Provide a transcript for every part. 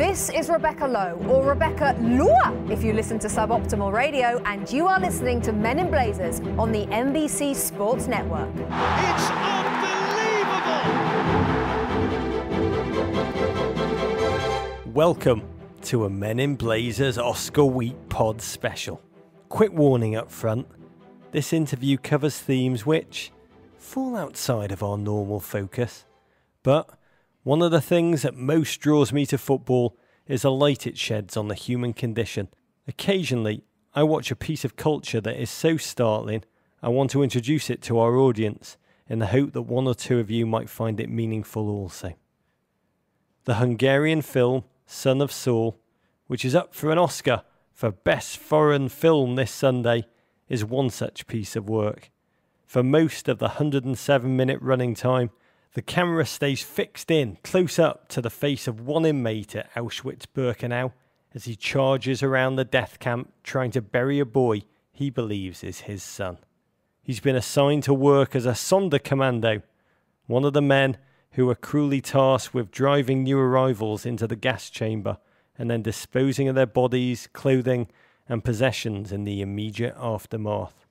This is Rebecca Lowe, or Rebecca Lua if you listen to Suboptimal Radio, and you are listening to Men in Blazers on the NBC Sports Network. It's unbelievable! Welcome to a Men in Blazers Oscar Week pod special. Quick warning up front, this interview covers themes which fall outside of our normal focus, but one of the things that most draws me to football is the light it sheds on the human condition. Occasionally, I watch a piece of culture that is so startling, I want to introduce it to our audience in the hope that one or two of you might find it meaningful also. The Hungarian film Son of Saul, which is up for an Oscar for Best Foreign Film this Sunday, is one such piece of work. For most of the 107-minute running time, the camera stays fixed in, close up to the face of one inmate at Auschwitz-Birkenau as he charges around the death camp trying to bury a boy he believes is his son. He's been assigned to work as a Sonderkommando, one of the men who are cruelly tasked with driving new arrivals into the gas chamber and then disposing of their bodies, clothing and possessions in the immediate aftermath.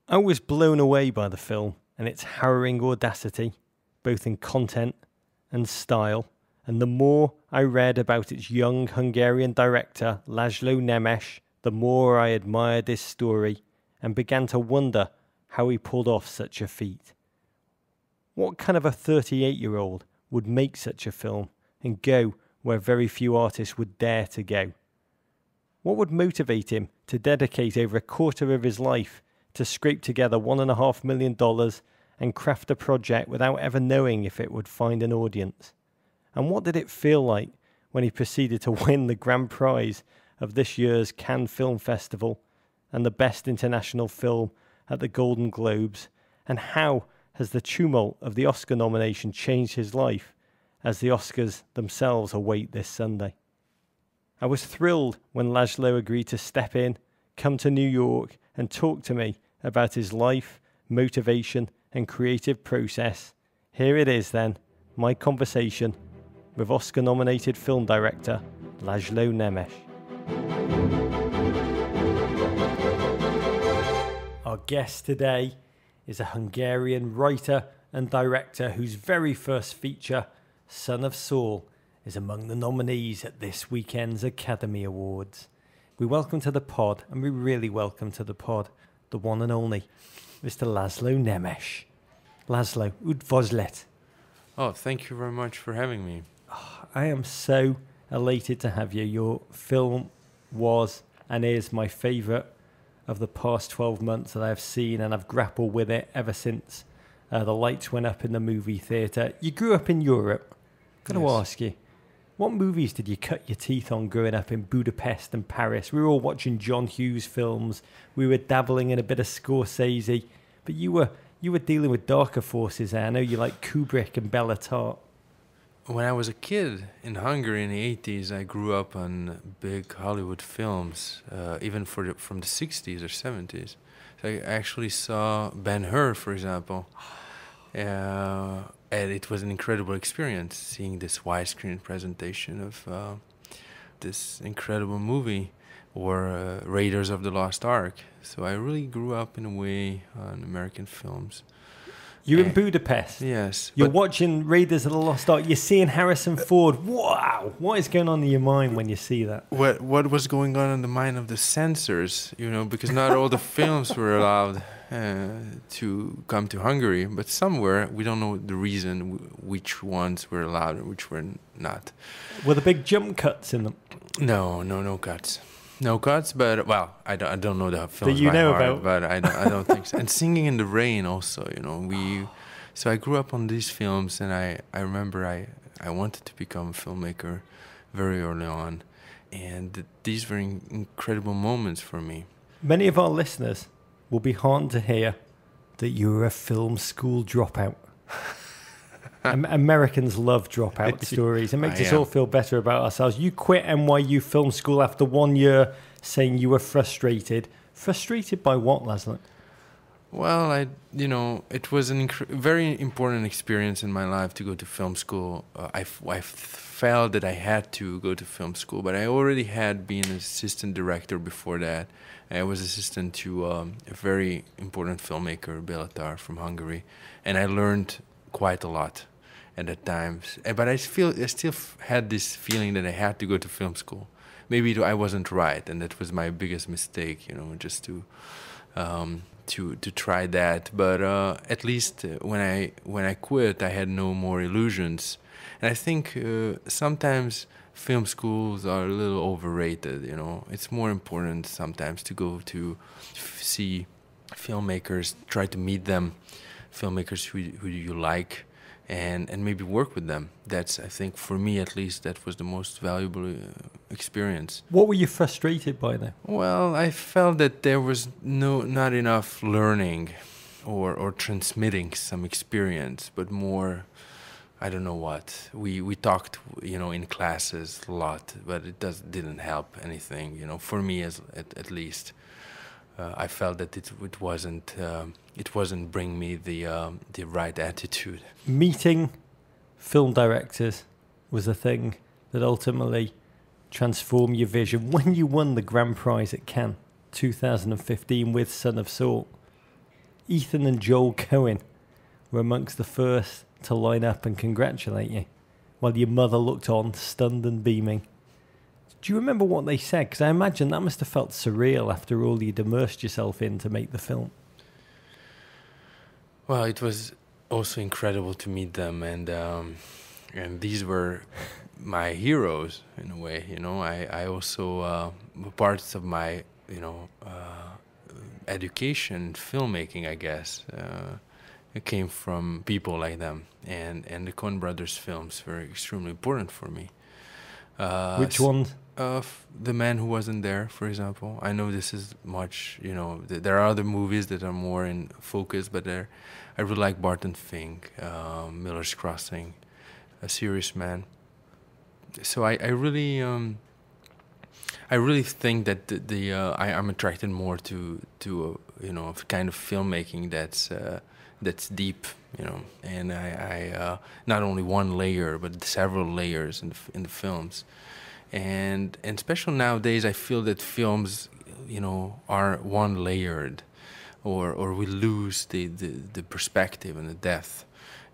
I was blown away by the film and its harrowing audacity, both in content and style, and the more I read about its young Hungarian director Laszlo Nemes, the more I admired his story and began to wonder how he pulled off such a feat. What kind of a 38-year-old would make such a film and go where very few artists would dare to go? What would motivate him to dedicate over a quarter of his life to scrape together $1.5 million and craft a project without ever knowing if it would find an audience? And what did it feel like when he proceeded to win the grand prize of this year's Cannes Film Festival and the best international film at the Golden Globes? And how has the tumult of the Oscar nomination changed his life as the Oscars themselves await this Sunday? I was thrilled when Laszlo agreed to step in, come to New York and talk to me about his life, motivation and creative process. Here it is then, my conversation with Oscar-nominated film director Laszlo Nemes. Our guest today is a Hungarian writer and director whose very first feature, Son of Saul, is among the nominees at this weekend's Academy Awards. We welcome to the pod, and we really welcome to the pod, the one and only Mr. Laszlo Nemes. Laszlo, üdvözlet. Oh, thank you very much for having me. Oh, I am so elated to have you. Your film was and is my favourite of the past 12 months that I've seen, and I've grappled with it ever since the lights went up in the movie theatre. You grew up in Europe. Got to ask you, what movies did you cut your teeth on growing up in Budapest and Paris? We were all watching John Hughes films. We were dabbling in a bit of Scorsese. But you were dealing with darker forces there. I know you like Kubrick and Bela Tartt. When I was a kid in Hungary in the 80s, I grew up on big Hollywood films, even from the 60s or 70s. So I actually saw Ben-Hur, for example. And it was an incredible experience seeing this widescreen presentation of this incredible movie, or Raiders of the Lost Ark. So I really grew up in a way on American films. You're in Budapest. Yes. You're watching Raiders of the Lost Ark. You're seeing Harrison Ford. Wow. What is going on in your mind when you see that? What was going on in the mind of the censors, because not all the films were allowed to come to Hungary, but some were. We don't know the reason which ones were allowed and which were not. Were the big jump cuts in them? No cuts. No cuts, but, well, I don't know the films that you by know heart, about. but I don't think so. And Singing in the Rain also, So I grew up on these films, and I remember I wanted to become a filmmaker very early on, and these were incredible moments for me. Many of our listeners will be heartened to hear that you were a film school dropout. Americans love dropout stories. It makes us all feel better about ourselves. You quit NYU Film School after 1 year, saying you were frustrated. Frustrated by what, Laszlo? Well, it was an very important experience in my life to go to film school. I felt that I had to go to film school, but I already had been an assistant director before that. I was assistant to a very important filmmaker, Béla from Hungary, and I learned quite a lot at that time. But I still had this feeling that I had to go to film school. Maybe I wasn't right, and that was my biggest mistake, just to try that. But at least when I quit, I had no more illusions. And I think sometimes film schools are a little overrated. It's more important sometimes to go to see filmmakers, try to meet them, filmmakers who you like, and maybe work with them. That's, I think, for me at least, that was the most valuable experience. What were you frustrated by then? Well, I felt that there was not enough learning or transmitting some experience, but more, I don't know what. We talked, in classes a lot, but it didn't help anything, for me at least. I felt that it wasn't bringing me the right attitude. Meeting film directors was the thing that ultimately transformed your vision. When you won the grand prize at Cannes 2015 with Son of Saul, Ethan and Joel Cohen were amongst the first to line up and congratulate you, while your mother looked on, stunned and beaming. Do you remember what they said? Because I imagine that must have felt surreal after all you'd immersed yourself in to make the film. Well, it was also incredible to meet them, and these were my heroes in a way. I also parts of my education, filmmaking, I guess, it came from people like them, and the Coen Brothers films were extremely important for me. Which ones? The Man Who Wasn't There, for example. I know this is much, there are other movies that are more in focus, but I really like Barton Fink, Miller's Crossing, A Serious Man. So I really think that I'm attracted more to a kind of filmmaking that's deep, and I not only one layer but several layers in the films. And especially nowadays, I feel that films, are one layered, or we lose the perspective and the depth,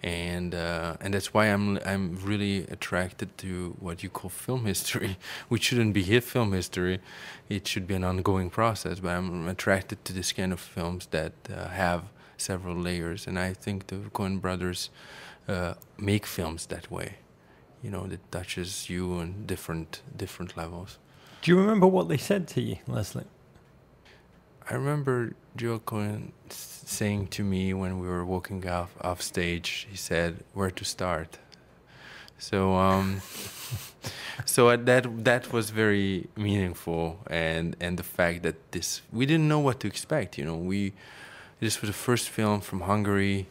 and that's why I'm really attracted to what you call film history, which shouldn't be film history. It should be an ongoing process. But I'm attracted to this kind of films that have several layers, and I think the Coen Brothers make films that way. That touches you on different levels. Do you remember what they said to you, Leslie? I remember Joel Coen saying to me when we were walking off stage, he said, "Where to start?" So so that was very meaningful, and the fact that we didn't know what to expect. This was the first film from Hungary,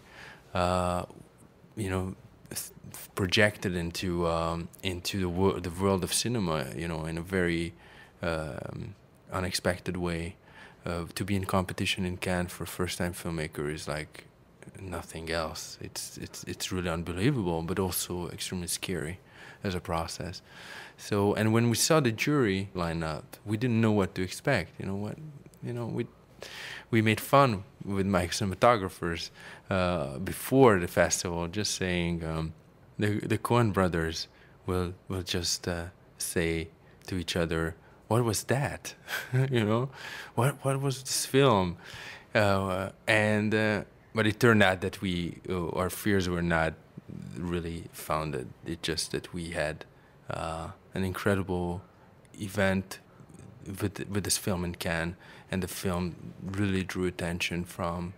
projected into the world of cinema, in a very unexpected way. To be in competition in Cannes for a first-time filmmaker is like nothing else. It's really unbelievable, but also extremely scary as a process. So, and when we saw the jury line up, we didn't know what to expect. We made fun with my cinematographers before the festival, just saying the Coen Brothers will just say to each other, "What was that?" What was this film? But it turned out that our fears were not really founded. It's just that we had an incredible event with this film in Cannes, and the film really drew attention from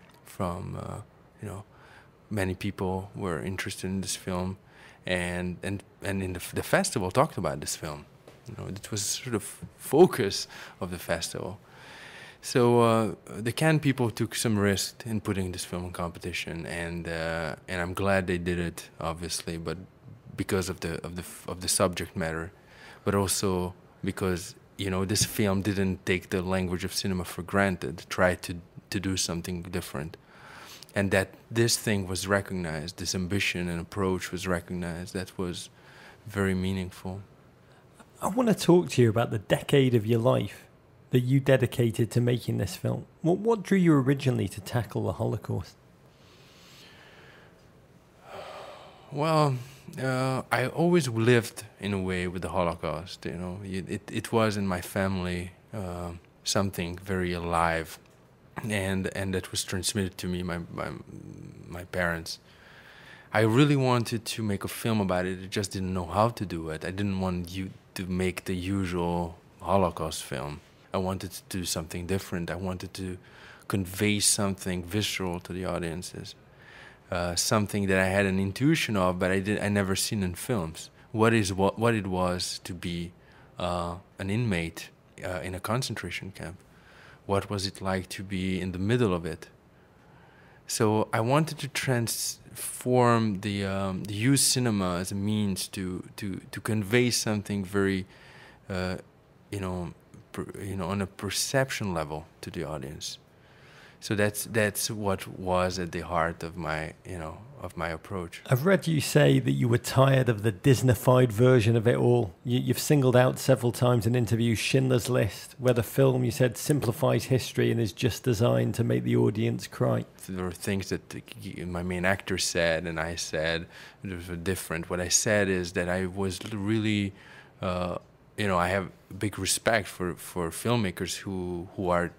many people were interested in this film, and in the festival talked about this film. It was sort of focus of the festival. So the Cannes people took some risk in putting this film in competition, and I'm glad they did it, obviously, but because of the subject matter, but also because this film didn't take the language of cinema for granted. Tried to to do something different. And that this thing was recognized, this ambition and approach was recognized. That was very meaningful. I want to talk to you about the decade of your life that you dedicated to making this film. What drew you originally to tackle the Holocaust? Well, I always lived in a way with the Holocaust. You know, it was in my family something very alive, and that was transmitted to me by my parents. I really wanted to make a film about it. I just didn't know how to do it. I didn't want you to make the usual Holocaust film. I wanted to do something different. I wanted to convey something visceral to the audiences. Something that I had an intuition of, but I never seen in films. What it was to be an inmate in a concentration camp. What was it like to be in the middle of it? So I wanted to transform the use cinema as a means to convey something very, on a perception level to the audience. So that's what was at the heart of my approach. I've read you say that you were tired of the Disney-fied version of it all. You've singled out several times in interviews Schindler's List, where the film, you said, simplifies history and is just designed to make the audience cry. There were things that my main actor said and I said that were different. What I said is that I was really, I have big respect for filmmakers who are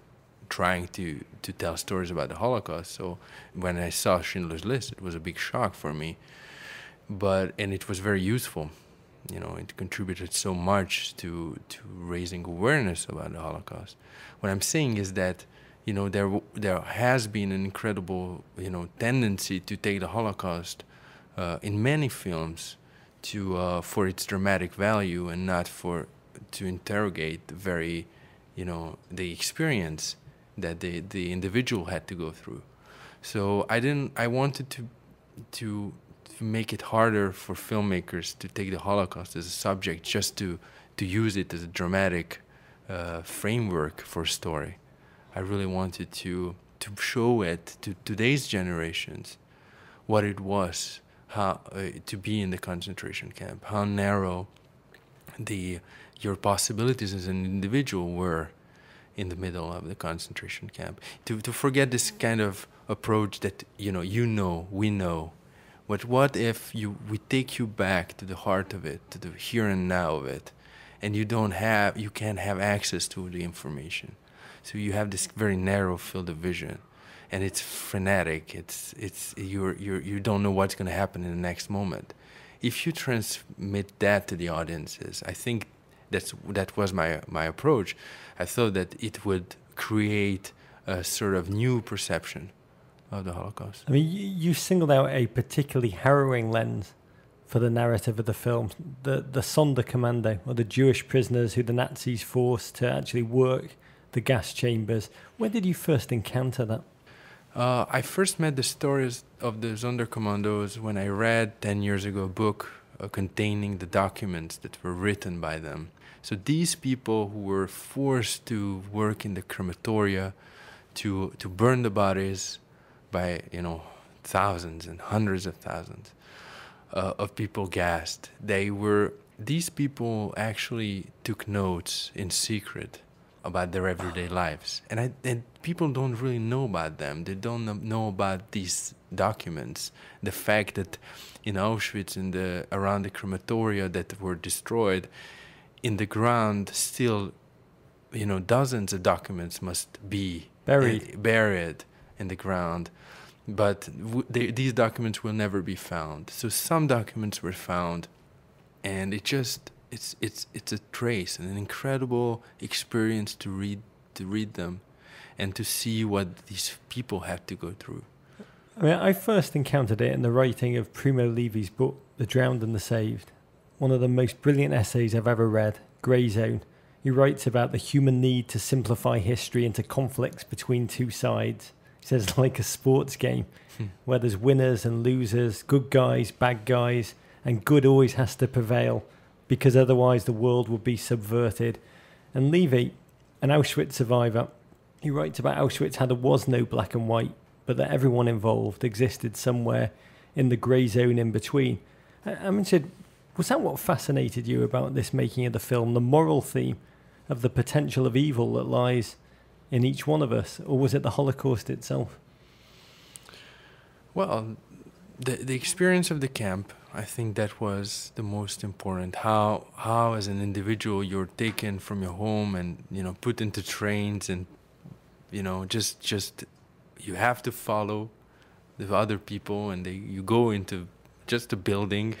trying to tell stories about the Holocaust. So when I saw Schindler's List, it was a big shock for me. And it was very useful. It contributed so much to raising awareness about the Holocaust. What I'm saying is that, there has been an incredible, tendency to take the Holocaust in many films for its dramatic value and not to interrogate the experience that the individual had to go through. So I wanted to make it harder for filmmakers to take the Holocaust as a subject, just to use it as a dramatic framework for a story. I really wanted to show it to today's generations what it was, how to be in the concentration camp, how narrow your possibilities as an individual were in the middle of the concentration camp. To forget this kind of approach that we know. But what if we take you back to the heart of it, to the here and now of it, and you can't have access to the information. So you have this very narrow field of vision, and it's frenetic. You don't know what's going to happen in the next moment. If you transmit that to the audiences, I think that was my approach. I thought that it would create a sort of new perception of the Holocaust. I mean, you singled out a particularly harrowing lens for the narrative of the film, the Sonderkommando, or the Jewish prisoners who the Nazis forced to actually work the gas chambers. When did you first encounter that? I first met the stories of the Sonderkommandos when I read 10 years ago a book containing the documents that were written by them. So these people who were forced to work in the crematoria, to burn the bodies by thousands and hundreds of thousands of people gassed. These people actually took notes in secret about their everyday lives, and people don't really know about them. They don't know about these documents. The fact that in Auschwitz, around the crematoria that were destroyed, in the ground still, dozens of documents must be buried in the ground, but these documents will never be found. So some documents were found, and it's a trace and an incredible experience to read them and to see what these people had to go through. I mean, I first encountered it in the writing of Primo Levi's book, The Drowned and the Saved. One of the most brilliant essays I've ever read, Grey Zone. He writes about the human need to simplify history into conflicts between two sides. He says, like a sports game, where there's winners and losers, good guys, bad guys, and good always has to prevail, because otherwise the world will be subverted. And Levy, an Auschwitz survivor, He writes about Auschwitz how there was no black and white, but that everyone involved existed somewhere in the grey zone in between. I'm interested, was that what fascinated you about this making of the film, the moral theme of the potential of evil that lies in each one of us, or was it the Holocaust itself? Well, the experience of the camp, I think that was the most important. How as an individual you're taken from your home and, you know, put into trains and, you know, just you have to follow the other people, and you go into just a building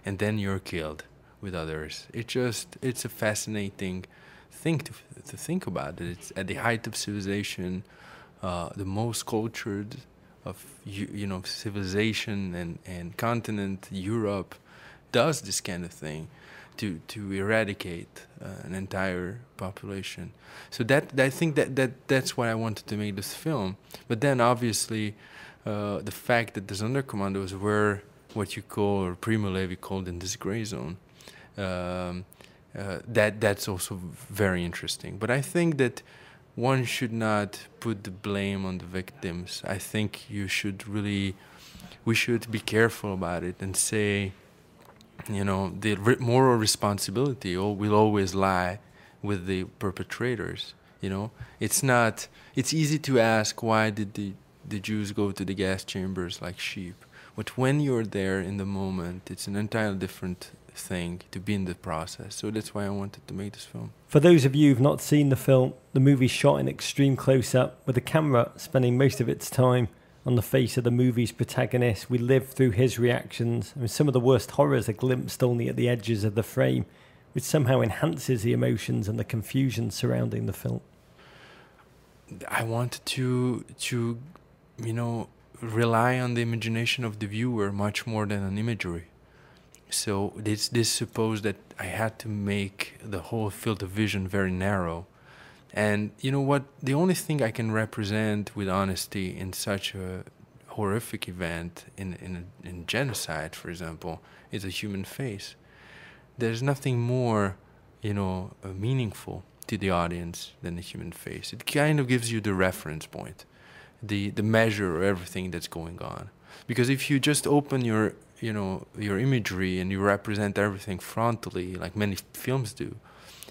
and then you're killed with others. It's a fascinating thing to think about. It's at the height of civilization, the most cultured of you know civilization and continent, Europe, does this kind of thing to eradicate an entire population. So that I think that's why I wanted to make this film. But then obviously the fact that the Sonderkommandos were what you call, or Primo Levi called, in this gray zone, that's also very interesting. But I think that one should not put the blame on the victims. I think we should be careful about it and say, you know, the moral responsibility will always lie with the perpetrators. You know, it's easy to ask, why did the Jews go to the gas chambers like sheep? But when you're there in the moment, it's an entirely different thing to be in the process. So that's why I wanted to make this film. For those of you who've not seen the film, the movie's shot in extreme close-up, with the camera spending most of its time on the face of the movie's protagonist. We live through his reactions. I mean, some of the worst horrors are glimpsed only at the edges of the frame, which somehow enhances the emotions and the confusion surrounding the film. I wanted to you know, rely on the imagination of the viewer much more than on imagery. So this supposed that I had to make the whole field of vision very narrow. And you know what? The only thing I can represent with honesty in such a horrific event, in genocide, for example, is a human face. There's nothing more, you know, meaningful to the audience than a human face. It kind of gives you the reference point, the measure of everything that's going on. Because if you just open your imagery and you represent everything frontally, like many films do,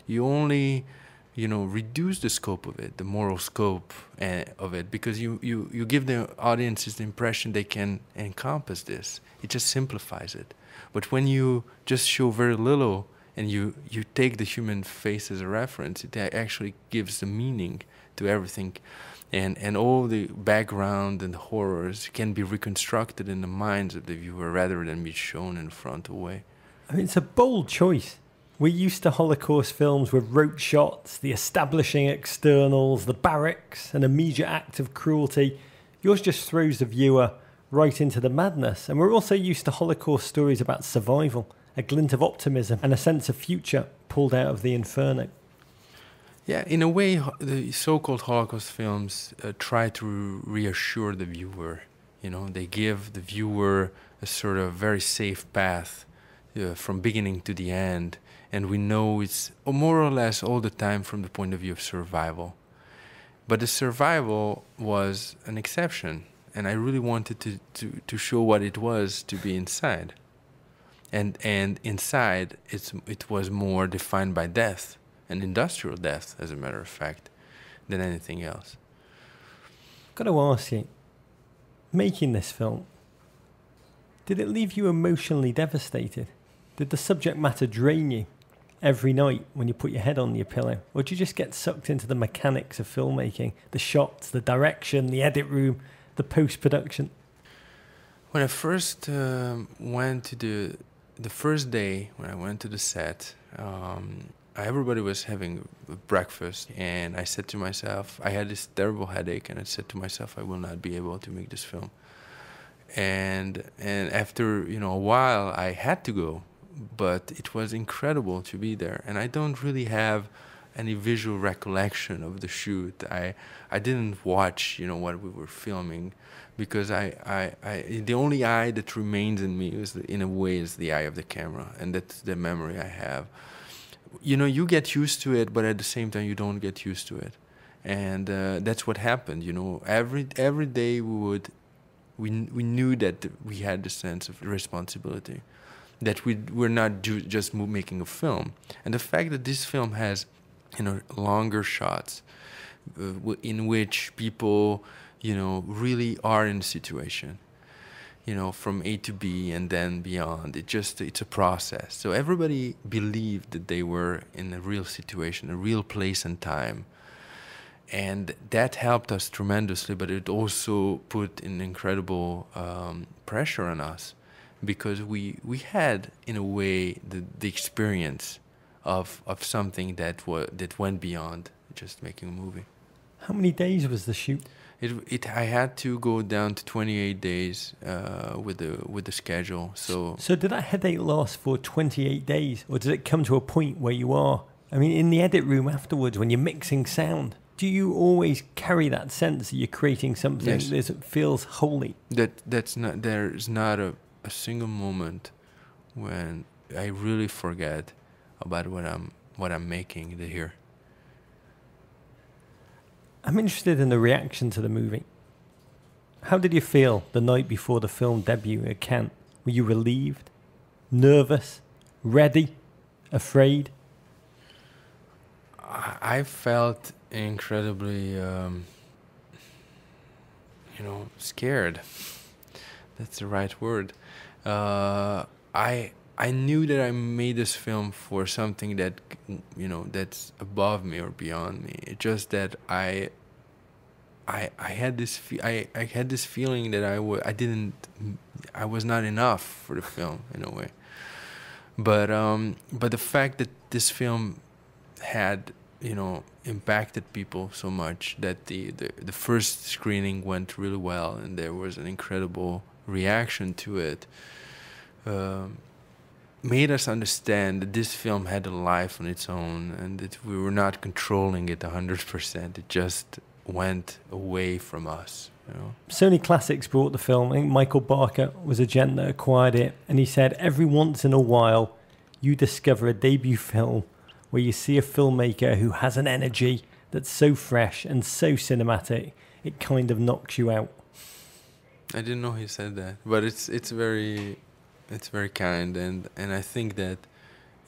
you only, you know, reduce the scope of it, the moral scope of it, because you give the audiences the impression they can encompass this. It just simplifies it. But when you just show very little and you take the human face as a reference, it actually gives the meaning to everything. And all the background and the horrors can be reconstructed in the minds of the viewer rather than be shown in front away. I mean, it's a bold choice. We're used to Holocaust films with rote shots, the establishing externals, the barracks, an immediate act of cruelty. Yours just throws the viewer right into the madness. And we're also used to Holocaust stories about survival, a glint of optimism and a sense of future pulled out of the inferno. Yeah, in a way, the so-called Holocaust films try to reassure the viewer. You know, they give the viewer a sort of very safe path from beginning to the end. And we know it's more or less all the time from the point of view of survival. But the survival was an exception. And I really wanted to show what it was to be inside. And inside, it was more defined by death. An industrial death, as a matter of fact, than anything else. Got to ask you, making this film, did it leave you emotionally devastated? Did the subject matter drain you every night when you put your head on your pillow? Or did you just get sucked into the mechanics of filmmaking, the shots, the direction, the edit room, the post-production? When I first went to the first day when I went to the set, everybody was having breakfast, and I said to myself, I had this terrible headache, and I said to myself, I will not be able to make this film. And after, you know, a while, I had to go, but it was incredible to be there. And I don't really have any visual recollection of the shoot. I didn't watch, you know, what we were filming, because the only eye that remains in me in a way is the eye of the camera, and that's the memory I have. You know, you get used to it, but at the same time, you don't get used to it. and that's what happened. You know, every day we knew that we had the sense of responsibility, that we're not just making a film, and the fact that this film has, you know, longer shots in which people, you know, really are in a situation, you know, from A to B and then beyond. It's a process. So everybody believed that they were in a real situation, a real place and time. And that helped us tremendously, but it also put an incredible pressure on us, because we had, in a way, the experience of something that went beyond just making a movie. How many days was the shoot? I had to go down to 28 days with the schedule. So did that headache last for 28 days, or did it come to a point where you are? I mean, in the edit room afterwards, when you're mixing sound, do you always carry that sense that you're creating something that feels holy? There's not a single moment when I really forget about what I'm making here. I'm interested in the reaction to the movie. How did you feel the night before the film debut at Cannes? Were you relieved, nervous, ready, afraid? I felt incredibly, scared. That's the right word. I knew that I made this film for something that, you know, that's above me or beyond me. It's just that I had this feeling that I was not enough for the film, in a way. But the fact that this film had, you know, impacted people so much, that the first screening went really well and there was an incredible reaction to it, made us understand that this film had a life on its own and that we were not controlling it 100%. It just went away from us, you know. Sony Classics brought the film. I think Michael Barker was a gent that acquired it, and he said every once in a while you discover a debut film where you see a filmmaker who has an energy that's so fresh and so cinematic, it kind of knocks you out. I didn't know he said that, but it's very kind, and I think that,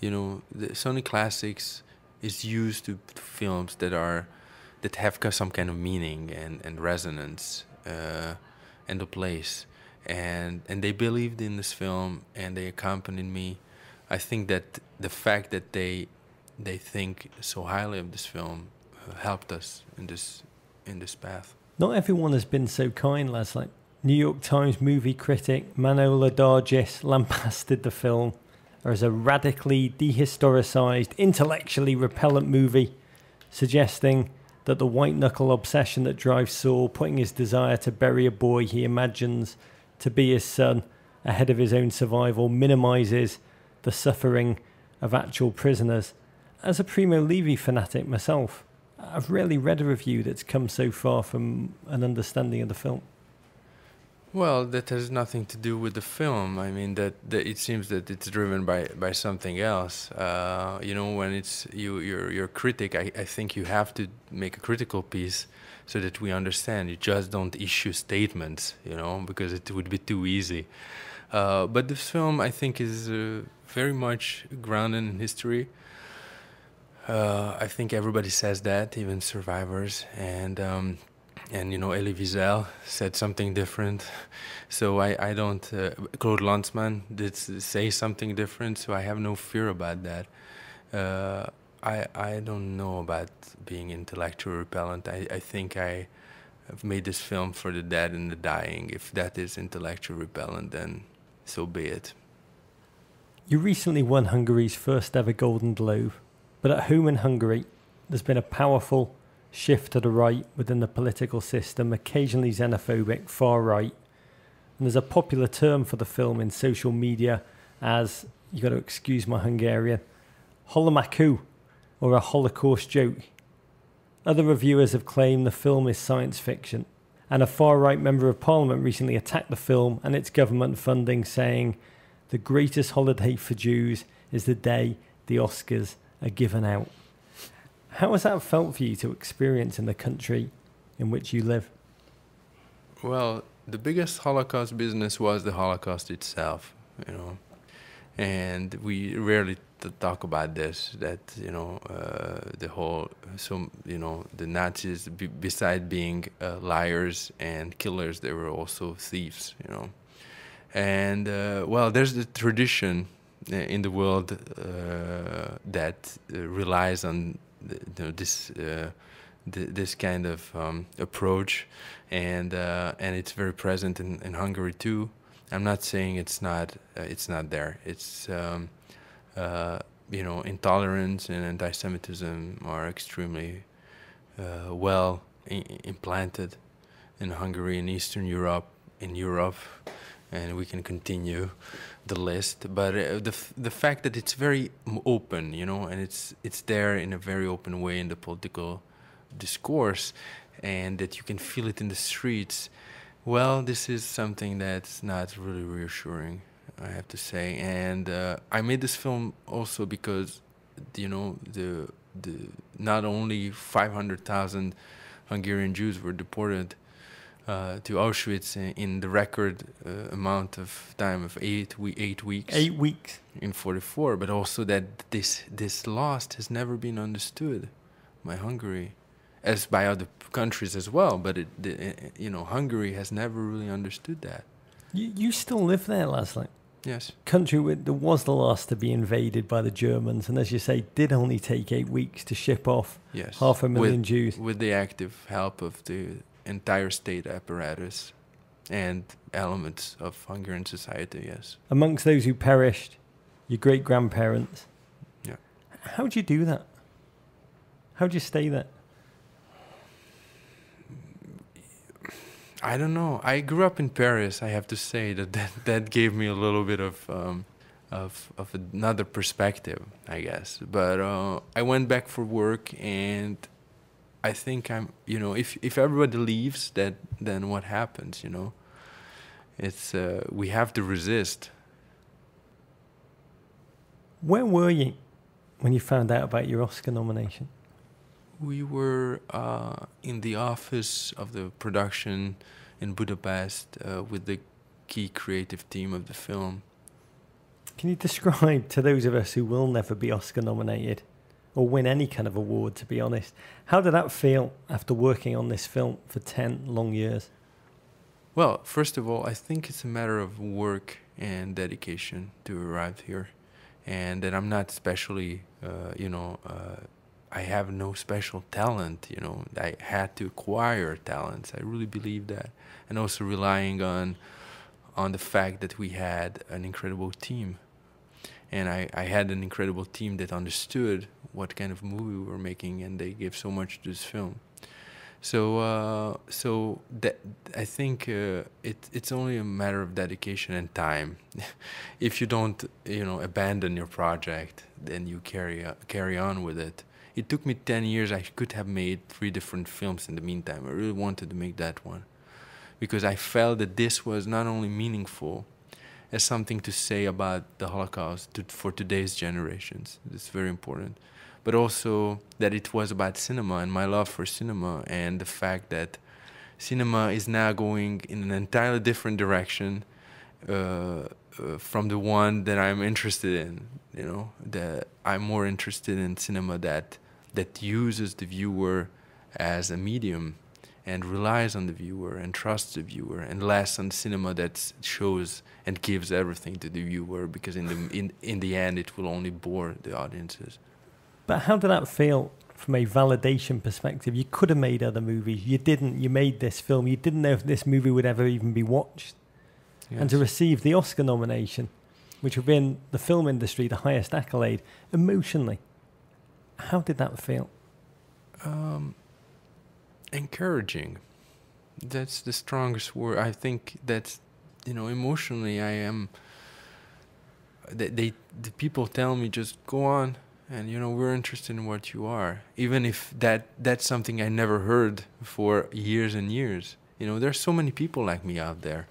you know, the Sony Classics is used to films that have some kind of meaning and resonance and a place, and they believed in this film and they accompanied me. I think that the fact that they think so highly of this film helped us in this path. Not everyone has been so kind, Laszlo. New York Times movie critic Manohla Dargis lambasted the film as a radically dehistoricized, intellectually repellent movie, suggesting that the white-knuckle obsession that drives Saul, putting his desire to bury a boy he imagines to be his son ahead of his own survival, minimizes the suffering of actual prisoners. As a Primo Levi fanatic myself, I've rarely read a review that's come so far from an understanding of the film. Well, that has nothing to do with the film. I mean, that it seems that it's driven by something else. You know, when it's you're a critic, I think you have to make a critical piece so that we understand. You just don't issue statements, you know, because it would be too easy. But this film, I think, is very much grounded in history. I think everybody says that, even survivors, and you know, Elie Wiesel said something different, so I don't. Claude Lanzmann did say something different, so I have no fear about that. I don't know about being intellectually repellent. I think I have made this film for the dead and the dying. If that is intellectually repellent, then so be it. You recently won Hungary's first ever Golden Globe, but at home in Hungary, there's been a powerful shift to the right within the political system, occasionally xenophobic, far right. And there's a popular term for the film in social media as, you got to excuse my Hungarian, holomakú, or a Holocaust joke. Other reviewers have claimed the film is science fiction, and a far-right member of parliament recently attacked the film and its government funding, saying the greatest holiday for Jews is the day the Oscars are given out. How has that felt for you to experience in the country in which you live? Well, the biggest Holocaust business was the Holocaust itself, you know. And we rarely talk about this, that, you know, the whole, so, you know, the Nazis, beside being liars and killers, they were also thieves, you know. And, well, there's the tradition in the world that relies on this kind of approach, and it's very present in Hungary too. I'm not saying it's not there. It's you know, intolerance and anti-Semitism are extremely well implanted in Hungary, in Eastern Europe, in Europe, and we can continue the list. But the fact that it's very open, you know, and it's there in a very open way in the political discourse, and that you can feel it in the streets. Well, this is something that's not really reassuring, I have to say. And I made this film also because, you know, the not only 500,000 Hungarian Jews were deported to Auschwitz in the record amount of time of 8 weeks. 8 weeks. In 1944, but also that this loss has never been understood by Hungary, as by other countries as well, but you know, Hungary has never really understood that. You still live there, Laszlo? Yes. Country that was the last to be invaded by the Germans, and as you say, did only take 8 weeks to ship off 500,000 Jews. With the active help of the entire state apparatus and elements of Hungarian society, yes. Amongst those who perished, your great-grandparents. Yeah. How'd you do that? How'd you stay there? I don't know. I grew up in Paris. I have to say that gave me a little bit of another perspective, I guess. But I went back for work, and I think I'm, you know, if everybody leaves, then what happens? You know, it's we have to resist. Where were you when you found out about your Oscar nomination? We were in the office of the production in Budapest with the key creative team of the film. Can you describe to those of us who will never be Oscar nominated or win any kind of award, to be honest, how did that feel after working on this film for 10 long years? Well, first of all, I think it's a matter of work and dedication to arrive here, and that I'm not specially, you know, I have no special talent, you know. I had to acquire talents. I really believe that. And also relying on the fact that we had an incredible team. And I had an incredible team that understood what kind of movie we were making, and they gave so much to this film. So so that I think it's only a matter of dedication and time. If you don't, you know, abandon your project, then you carry on with it. It took me 10 years. I could have made 3 different films in the meantime. I really wanted to make that one because I felt that this was not only meaningful as something to say about the Holocaust for today's generations. It's very important. But also that it was about cinema and my love for cinema, and the fact that cinema is now going in an entirely different direction from the one that I'm interested in. You know, that I'm more interested in cinema that uses the viewer as a medium and relies on the viewer and trusts the viewer, and less on cinema that shows and gives everything to the viewer, because in the end it will only bore the audiences. But how did that feel from a validation perspective? You could have made other movies. You didn't. You made this film. You didn't know if this movie would ever even be watched. Yes. And to receive the Oscar nomination, which would be in the film industry the highest accolade, emotionally, how did that feel? Encouraging. That's the strongest word. I think that's, you know, emotionally I am. The people tell me, just go on. And, you know, we're interested in what you are. Even if that's something I never heard for years and years. You know, there's so many people like me out there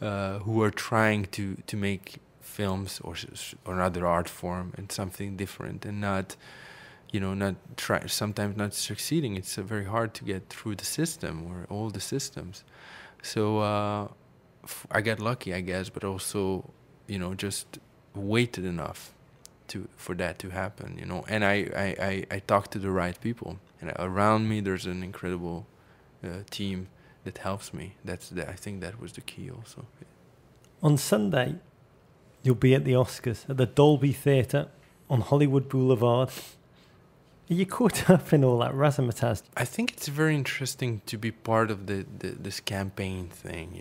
who are trying to make films or another art form and something different, and not sometimes not succeeding. It's very hard to get through the system or all the systems. So I got lucky, I guess, but also, just waited enough for that to happen, And I talked to the right people, and around me there's an incredible team that helps me. I think that was the key also. On Sunday, you'll be at the Oscars at the Dolby Theatre on Hollywood Boulevard. Are you caught up in all that razzmatazz? I think it's very interesting to be part of this campaign thing.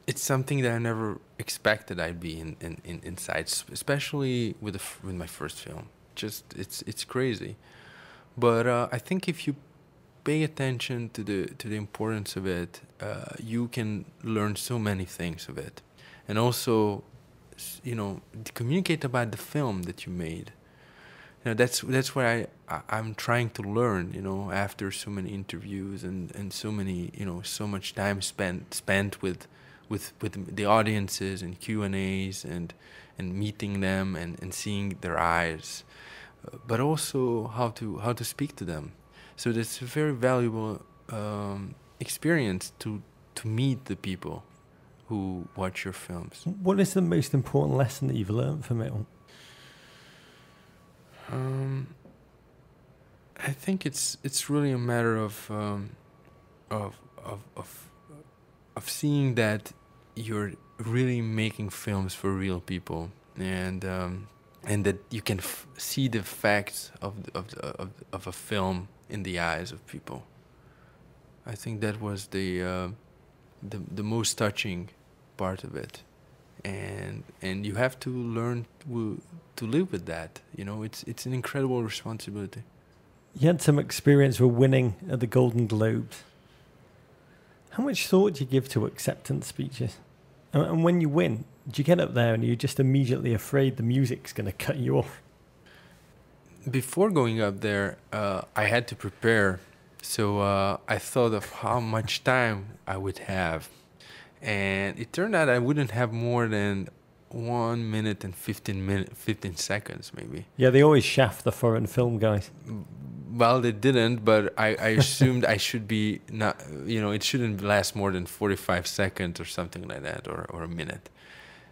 It's something that I never expected I'd be inside, especially with my first film. It's crazy, but I think if you pay attention to the importance of it, you can learn so many things of it, and also, communicate about the film that you made. That's what I'm trying to learn. After so many interviews and so many so much time spent with the audiences and Q&As and meeting them and seeing their eyes, but also how to speak to them. So that's a very valuable experience to meet the people who watch your films. What is the most important lesson that you've learned from it all? I think it's really a matter of seeing that you're really making films for real people, and that you can see the facts of a film in the eyes of people. I think that was the most touching part of it, and you have to learn to live with that. It's an incredible responsibility. You had some experience with winning at the Golden Globes. How much thought do you give to acceptance speeches? And when you win, do you get up there and you're just immediately afraid the music's going to cut you off? Before going up there, I had to prepare. So I thought of how much time I would have. And it turned out I wouldn't have more than 1 minute and 15 seconds, maybe. Yeah, they always shaft the foreign film guys. Well, they didn't, but I assumed I should be not, it shouldn't last more than 45 seconds or something like that, or a minute.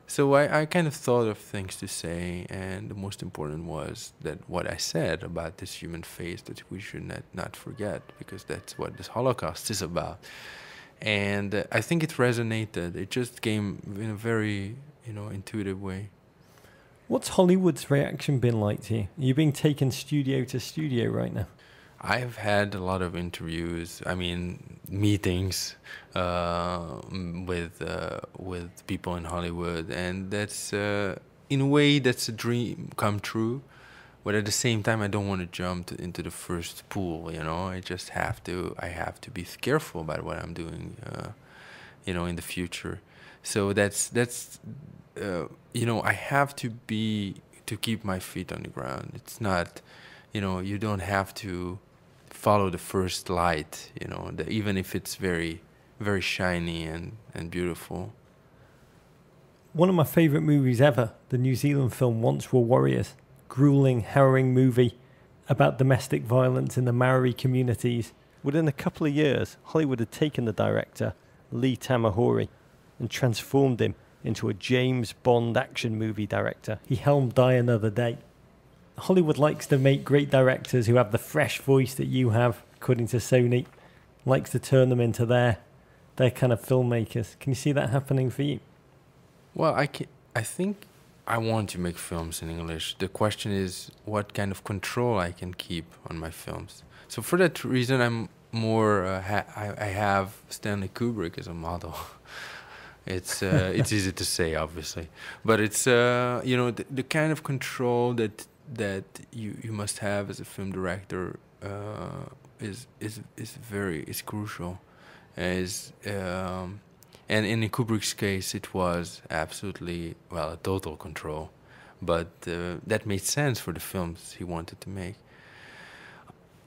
So I kind of thought of things to say, and the most important was that what I said about this human face that we should not forget, because that's what this Holocaust is about. And I think it resonated. It just came in a very, intuitive way. What's Hollywood's reaction been like to you? Are you being taken studio to studio right now? I've had a lot of interviews, meetings with people in Hollywood, and that's in a way that's a dream come true. But at the same time, I don't want to jump into the first pool. I just have to be careful about what I'm doing, in the future. So that's I have to keep my feet on the ground. It's not, you don't have to follow the first light, even if it's very, very shiny and beautiful. One of my favourite movies ever, the New Zealand film Once Were Warriors. Grueling, harrowing movie about domestic violence in the Maori communities. Within a couple of years, Hollywood had taken the director, Lee Tamahori, and transformed him into a James Bond action movie director. He helmed Die Another Day. Hollywood likes to make great directors who have the fresh voice that you have, according to Sony. Likes to turn them into their kind of filmmakers. Can you see that happening for you? Well, I think I want to make films in English. The question is what kind of control I can keep on my films. So for that reason, I'm more. I have Stanley Kubrick as a model. It's easy to say, obviously, but it's the kind of control that you must have as a film director is crucial. And in Kubrick's case, it was absolutely, a total control. But that made sense for the films he wanted to make.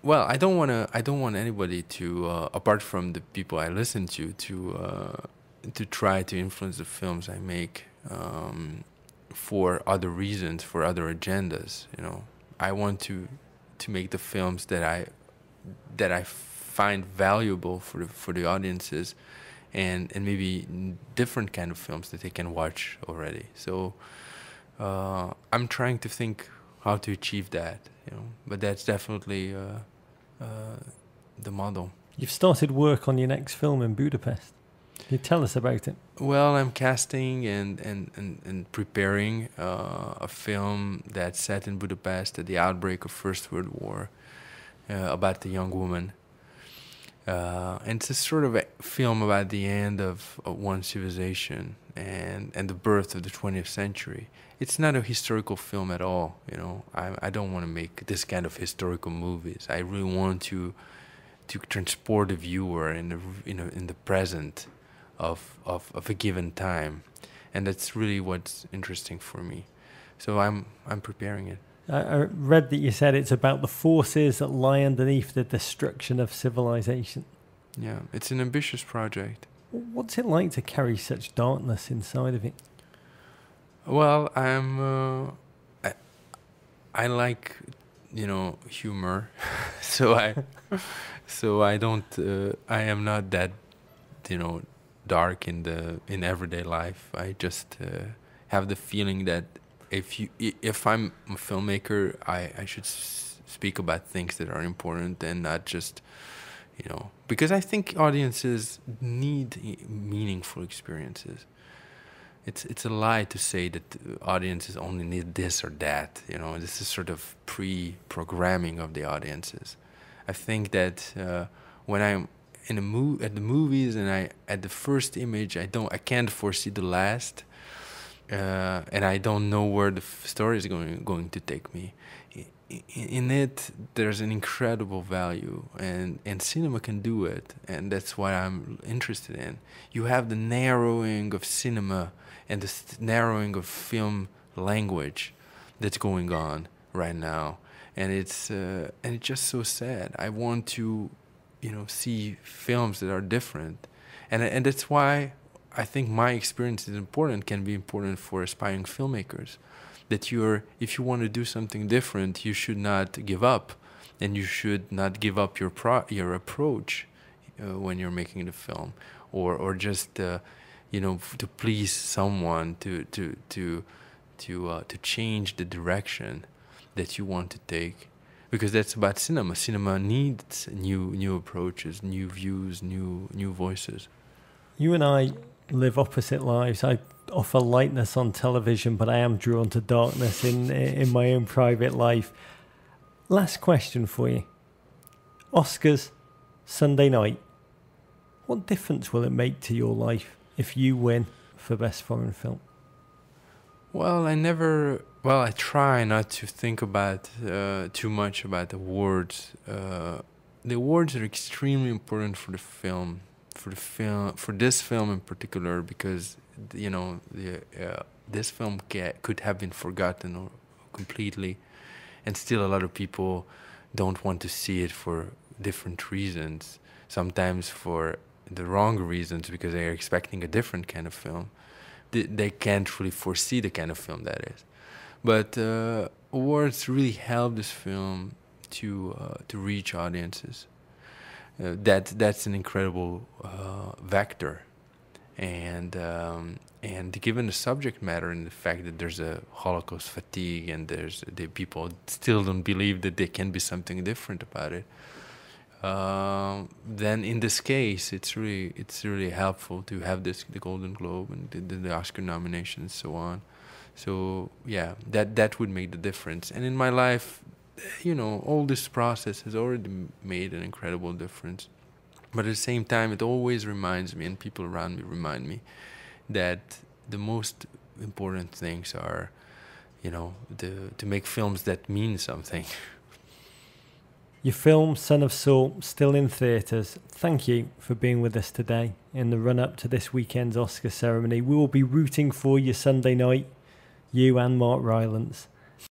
Well, I don't want anybody to, apart from the people I listen to try to influence the films I make for other reasons, for other agendas, I want to make the films that I find valuable for the audiences, and maybe different kind of films that they can watch already. So I'm trying to think how to achieve that, but that's definitely the model. You've started work on your next film in Budapest. Can you tell us about it? Well, I'm casting and preparing a film that's set in Budapest at the outbreak of First World War, about a young woman. And it's a sort of a film about the end of one civilization and the birth of the 20th century. It's not a historical film at all, I don't want to make this kind of historical movies. I really want to transport the viewer in the present of a given time, and that's really what's interesting for me. So I'm preparing it. I read that you said it's about the forces that lie underneath the destruction of civilization. Yeah, it's an ambitious project. What's it like to carry such darkness inside of it? Well, I like humor, so I don't I am not that dark in everyday life. I just have the feeling that if I'm a filmmaker, I should speak about things that are important and not just because I think audiences need meaningful experiences. It's a lie to say that audiences only need this or that. This is sort of pre-programming of the audiences. I think that when I'm at the movies and at the first image, I can't foresee the last, and I don't know where the story is going to take me. In it, there's an incredible value, and cinema can do it, and that's what I'm interested in. You have the narrowing of cinema and the narrowing of film language that's going on right now, and it's just so sad. I want to see films that are different, and that's why I think my experience is important, can be important for aspiring filmmakers. That if you want to do something different, you should not give up, and you should not give up your approach when you're making the film, or just to please someone to change the direction that you want to take, because that's about cinema. Cinema needs new approaches, new views, new voices. You and I live opposite lives. I offer lightness on television, but I am drawn to darkness in my own private life. Last question for you. Oscars, Sunday night. What difference will it make to your life if you win for Best Foreign Film? Well, I try not to think about too much about awards. The awards are extremely important for the film, for this film in particular, because this film could have been forgotten completely, and still a lot of people don't want to see it for different reasons. Sometimes for the wrong reasons, because they're expecting a different kind of film. They can't really foresee the kind of film that is. But awards really help this film to reach audiences. That's an incredible vector, and given the subject matter and the fact that there's a Holocaust fatigue and the people still don't believe that there can be something different about it, then in this case it's really helpful to have the Golden Globe and the Oscar nominations and so on. So yeah, that would make the difference. And in my life, all this process has already made an incredible difference. But at the same time, it always reminds me, and people around me remind me, that the most important things are, to make films that mean something. Your film, Son of Saul, still in theatres. Thank you for being with us today in the run-up to this weekend's Oscar ceremony. We will be rooting for you Sunday night, you and Mark Rylance.